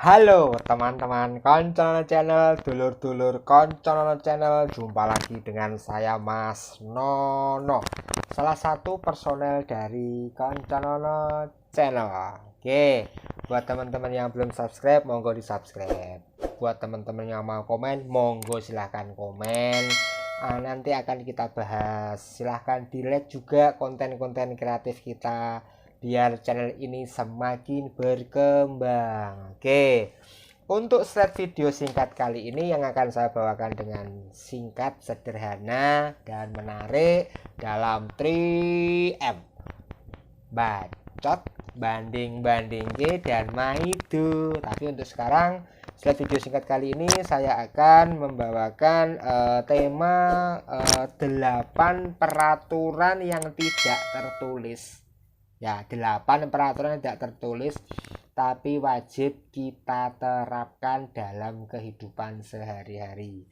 Halo teman-teman Koncono Channel, dulur-dulur Koncono Channel. Jumpa lagi dengan saya Mas Nono, salah satu personel dari Koncono Channel. Oke, buat teman-teman yang belum subscribe, monggo di subscribe. Buat teman-teman yang mau komen, monggo silahkan komen. Nanti akan kita bahas. Silahkan di like juga konten-konten kreatif kita, biar channel ini semakin berkembang. Oke, untuk slide video singkat kali ini yang akan saya bawakan dengan singkat, sederhana, dan menarik dalam 3M: bacot, banding-banding, dan maido. Tapi untuk sekarang, slide video singkat kali ini saya akan membawakan tema 8 peraturan yang tidak tertulis. Ya, 8 peraturan tidak tertulis tapi wajib kita terapkan dalam kehidupan sehari-hari.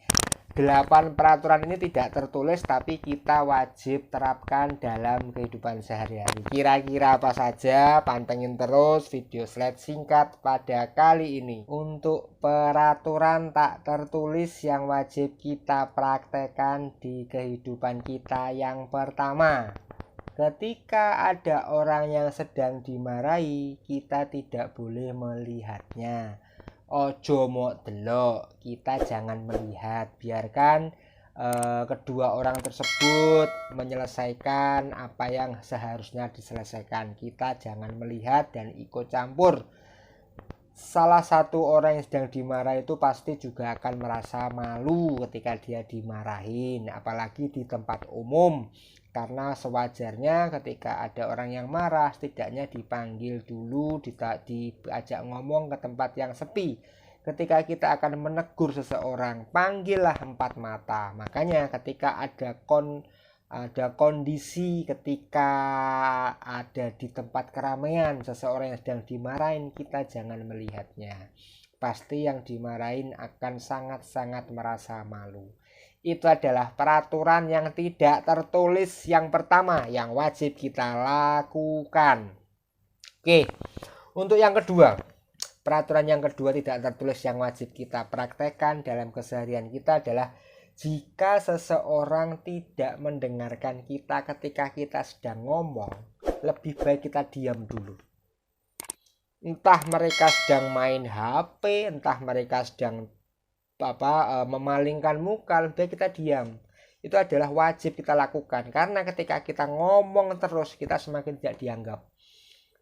8 peraturan ini tidak tertulis tapi kita wajib terapkan dalam kehidupan sehari-hari. Kira-kira apa saja? Pantengin terus video slide singkat pada kali ini. Untuk peraturan tak tertulis yang wajib kita praktekkan di kehidupan kita, yang pertama, ketika ada orang yang sedang dimarahi, kita tidak boleh melihatnya. Ojo mok delok, kita jangan melihat. Biarkan kedua orang tersebut menyelesaikan apa yang seharusnya diselesaikan. Kita jangan melihat dan ikut campur. Salah satu orang yang sedang dimarahi itu pasti juga akan merasa malu ketika dia dimarahin, apalagi di tempat umum. Karena sewajarnya ketika ada orang yang marah, setidaknya dipanggil dulu, diajak ngomong ke tempat yang sepi. Ketika kita akan menegur seseorang, panggillah 4 mata. Makanya ketika ada kondisi, ketika ada di tempat keramaian seseorang yang sedang dimarahin, kita jangan melihatnya. Pasti yang dimarahin akan sangat-sangat merasa malu. Itu adalah peraturan yang tidak tertulis yang pertama yang wajib kita lakukan. Oke, untuk yang kedua, peraturan yang kedua tidak tertulis yang wajib kita praktekkan dalam keseharian kita adalah jika seseorang tidak mendengarkan kita ketika kita sedang ngomong, lebih baik kita diam dulu. Entah mereka sedang main HP, entah mereka sedang memalingkan muka, lebih baik kita diam. Itu adalah wajib kita lakukan, karena ketika kita ngomong terus, kita semakin tidak dianggap.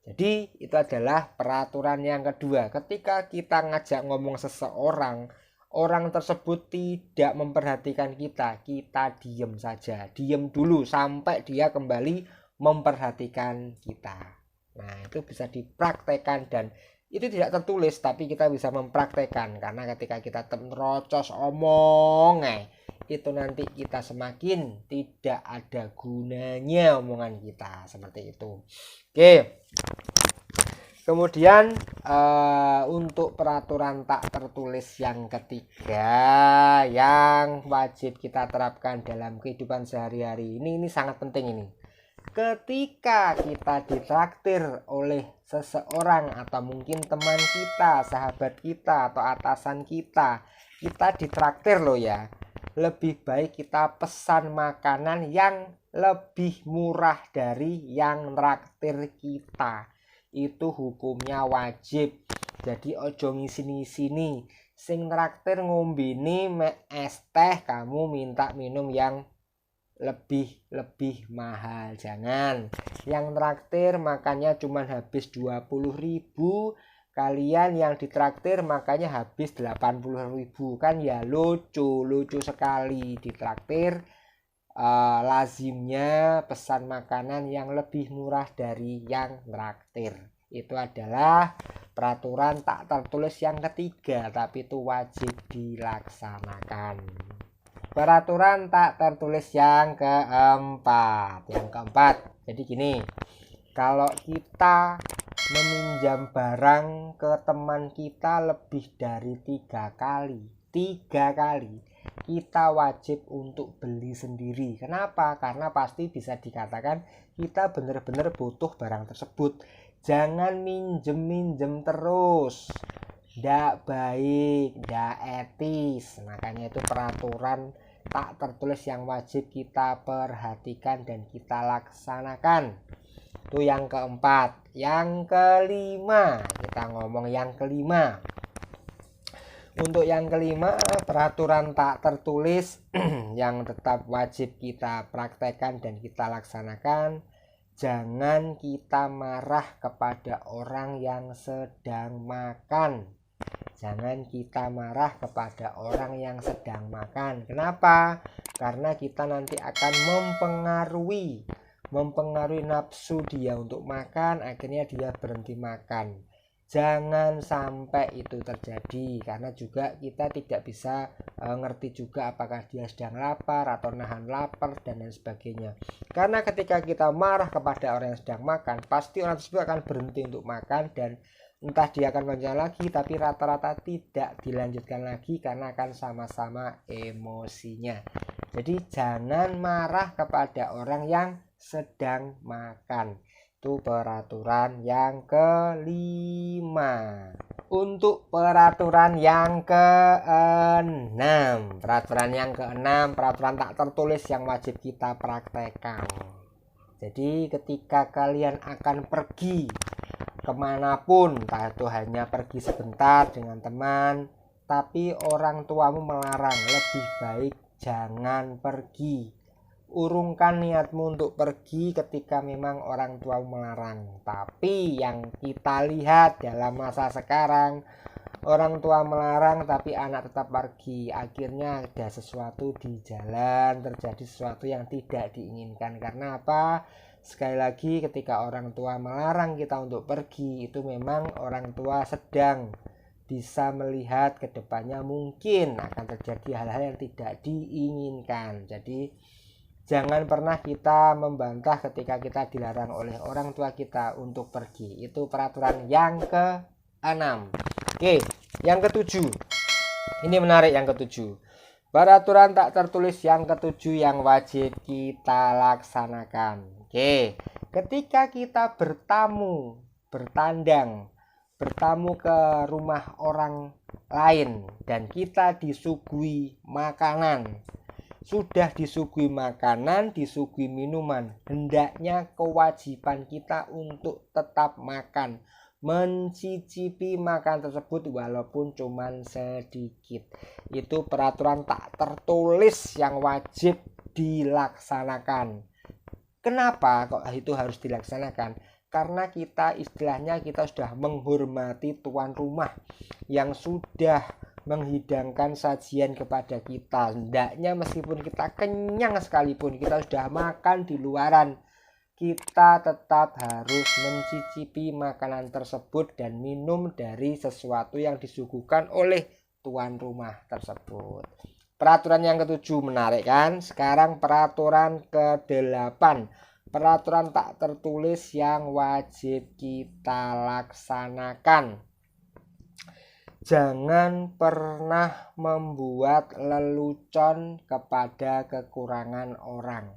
Jadi itu adalah peraturan yang kedua. Ketika kita ngajak ngomong seseorang, orang tersebut tidak memperhatikan kita, kita diam saja. Diam dulu sampai dia kembali memperhatikan kita. Nah, itu bisa dipraktekkan dan itu tidak tertulis tapi kita bisa mempraktekkan, karena ketika kita terocos omong itu nanti kita semakin tidak ada gunanya omongan kita, seperti itu. Oke, kemudian untuk peraturan tak tertulis yang ketiga yang wajib kita terapkan dalam kehidupan sehari-hari, ini sangat penting ini. Ketika kita ditraktir oleh seseorang atau mungkin teman kita, sahabat kita, atau atasan kita, kita ditraktir loh ya, lebih baik kita pesan makanan yang lebih murah dari yang traktir kita. Itu hukumnya wajib. Jadi ojo ngisini-ngisini, sing traktir ngombini es teh, kamu minta minum yang lebih mahal. Jangan. Yang traktir makannya cuma habis 20.000, kalian yang ditraktir makanya habis 80.000, kan ya lucu sekali. Ditraktir lazimnya pesan makanan yang lebih murah dari yang traktir. Itu adalah peraturan tak tertulis yang ketiga, tapi itu wajib dilaksanakan. Peraturan tak tertulis yang keempat. Jadi gini, kalau kita meminjam barang ke teman kita lebih dari 3 kali, kita wajib untuk beli sendiri. Kenapa? Karena pasti bisa dikatakan kita benar-benar butuh barang tersebut. Jangan minjem terus. ndak baik, ndak etis. Makanya itu peraturan tak tertulis yang wajib kita perhatikan dan kita laksanakan. Itu yang keempat. Yang kelima, kita ngomong yang kelima. Untuk yang kelima, peraturan tak tertulis yang tetap wajib kita praktekkan dan kita laksanakan. Jangan kita marah kepada orang yang sedang makan. Jangan kita marah kepada orang yang sedang makan. Kenapa? Karena kita nanti akan mempengaruhi nafsu dia untuk makan, akhirnya dia berhenti makan. Jangan sampai itu terjadi, karena juga kita tidak bisa ngerti juga apakah dia sedang lapar atau nahan lapar dan lain sebagainya. Karena ketika kita marah kepada orang yang sedang makan, pasti orang tersebut akan berhenti untuk makan, dan entah dia akan melanjutkan lagi, tapi rata-rata tidak dilanjutkan lagi karena akan sama-sama emosinya. Jadi jangan marah kepada orang yang sedang makan. Itu peraturan yang kelima. Untuk peraturan yang keenam, peraturan tak tertulis yang wajib kita praktekkan. Jadi ketika kalian akan pergi kemanapun, entah itu hanya pergi sebentar dengan teman, tapi orang tuamu melarang, lebih baik jangan pergi. Urungkan niatmu untuk pergi ketika memang orang tuamu melarang. Tapi yang kita lihat dalam masa sekarang, orang tua melarang tapi anak tetap pergi. Akhirnya ada sesuatu di jalan, terjadi sesuatu yang tidak diinginkan. Karena apa? Sekali lagi, ketika orang tua melarang kita untuk pergi, itu memang orang tua sedang bisa melihat ke depannya mungkin akan terjadi hal-hal yang tidak diinginkan. Jadi jangan pernah kita membantah ketika kita dilarang oleh orang tua kita untuk pergi. Itu peraturan yang ke-6. Oke, yang ke-7. Ini menarik, yang ke-7. Peraturan tak tertulis yang ke-7 yang wajib kita laksanakan. Oke, ketika kita bertamu ke rumah orang lain dan kita disuguhi makanan, disuguhi minuman, hendaknya kewajiban kita untuk tetap makan, mencicipi makan tersebut walaupun cuman sedikit. Itu peraturan tak tertulis yang wajib dilaksanakan. Kenapa kok itu harus dilaksanakan? Karena kita sudah menghormati tuan rumah yang sudah menghidangkan sajian kepada kita. Hendaknya meskipun kita kenyang sekalipun, kita sudah makan di luaran, kita tetap harus mencicipi makanan tersebut dan minum dari sesuatu yang disuguhkan oleh tuan rumah tersebut. Peraturan yang ke-7 menarik kan? Sekarang peraturan ke-8. Peraturan tak tertulis yang wajib kita laksanakan. Jangan pernah membuat lelucon kepada kekurangan orang.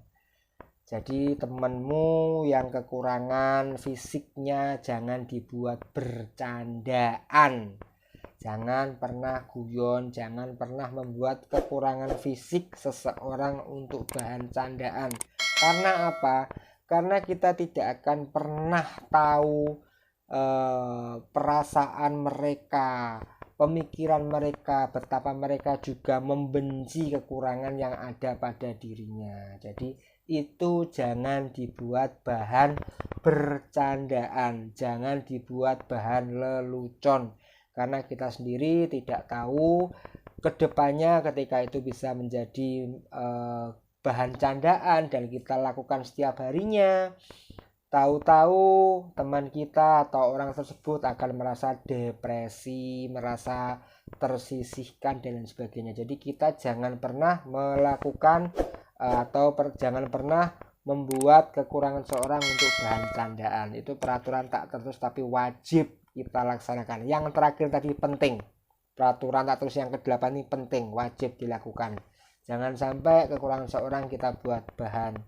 Jadi temanmu yang kekurangan fisiknya jangan dibuat bercandaan. Jangan pernah guyon, jangan pernah membuat kekurangan fisik seseorang untuk bahan candaan. Karena apa? Karena kita tidak akan pernah tahu perasaan mereka, pemikiran mereka, betapa mereka juga membenci kekurangan yang ada pada dirinya. Jadi itu jangan dibuat bahan bercandaan, jangan dibuat bahan lelucon. Karena kita sendiri tidak tahu kedepannya ketika itu bisa menjadi bahan candaan dan kita lakukan setiap harinya, tahu-tahu teman kita atau orang tersebut akan merasa depresi, merasa tersisihkan dan lain sebagainya. Jadi kita jangan pernah melakukan jangan pernah membuat kekurangan seorang untuk bahan candaan. Itu peraturan tak tertulis tapi wajib kita laksanakan. Yang terakhir tadi penting, peraturan tak tertulis yang ke-8 ini penting, wajib dilakukan. Jangan sampai kekurangan seorang kita buat bahan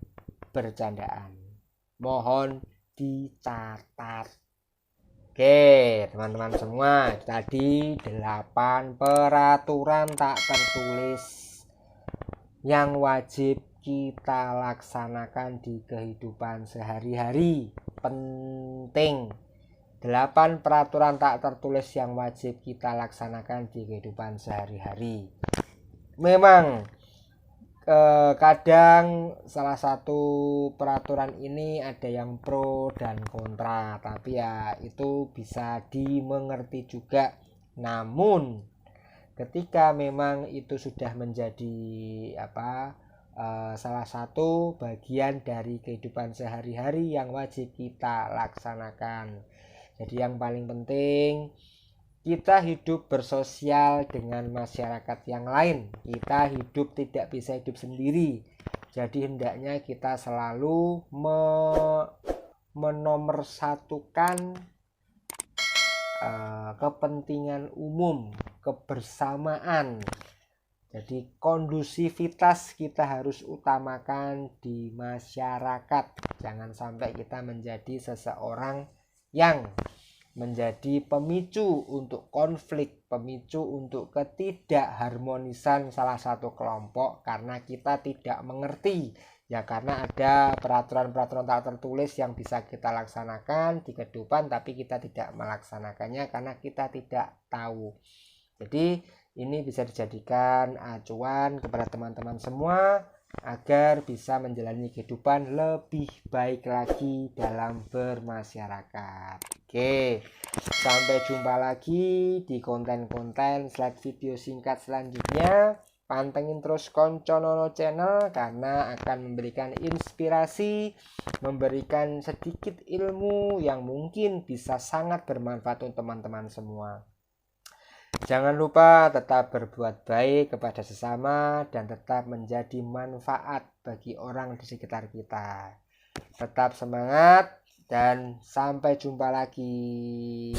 bercandaan. Mohon dicatat. Oke, teman-teman semua, tadi 8 peraturan tak tertulis yang wajib kita laksanakan di kehidupan sehari-hari. Penting. 8 peraturan tak tertulis yang wajib kita laksanakan di kehidupan sehari-hari. Memang kadang salah satu peraturan ini ada yang pro dan kontra, tapi ya itu bisa dimengerti juga. Namun ketika memang itu sudah menjadi salah satu bagian dari kehidupan sehari-hari yang wajib kita laksanakan. Jadi yang paling penting, kita hidup bersosial dengan masyarakat yang lain. Kita tidak bisa hidup sendiri. Jadi hendaknya kita selalu menomorsatukan kepentingan umum, kebersamaan. Jadi kondusivitas kita harus utamakan di masyarakat. Jangan sampai kita menjadi seseorang yang menjadi pemicu untuk konflik, pemicu untuk ketidakharmonisan salah satu kelompok karena kita tidak mengerti. Ya karena ada peraturan-peraturan tak tertulis yang bisa kita laksanakan di kehidupan, tapi kita tidak melaksanakannya karena kita tidak tahu. Jadi ini bisa dijadikan acuan kepada teman-teman semua agar bisa menjalani kehidupan lebih baik lagi dalam bermasyarakat. Oke, sampai jumpa lagi di konten-konten slide video singkat selanjutnya. Pantengin terus Konconono Channel karena akan memberikan inspirasi, memberikan sedikit ilmu yang mungkin bisa sangat bermanfaat untuk teman-teman semua. Jangan lupa tetap berbuat baik kepada sesama dan tetap menjadi manfaat bagi orang di sekitar kita. Tetap semangat dan sampai jumpa lagi.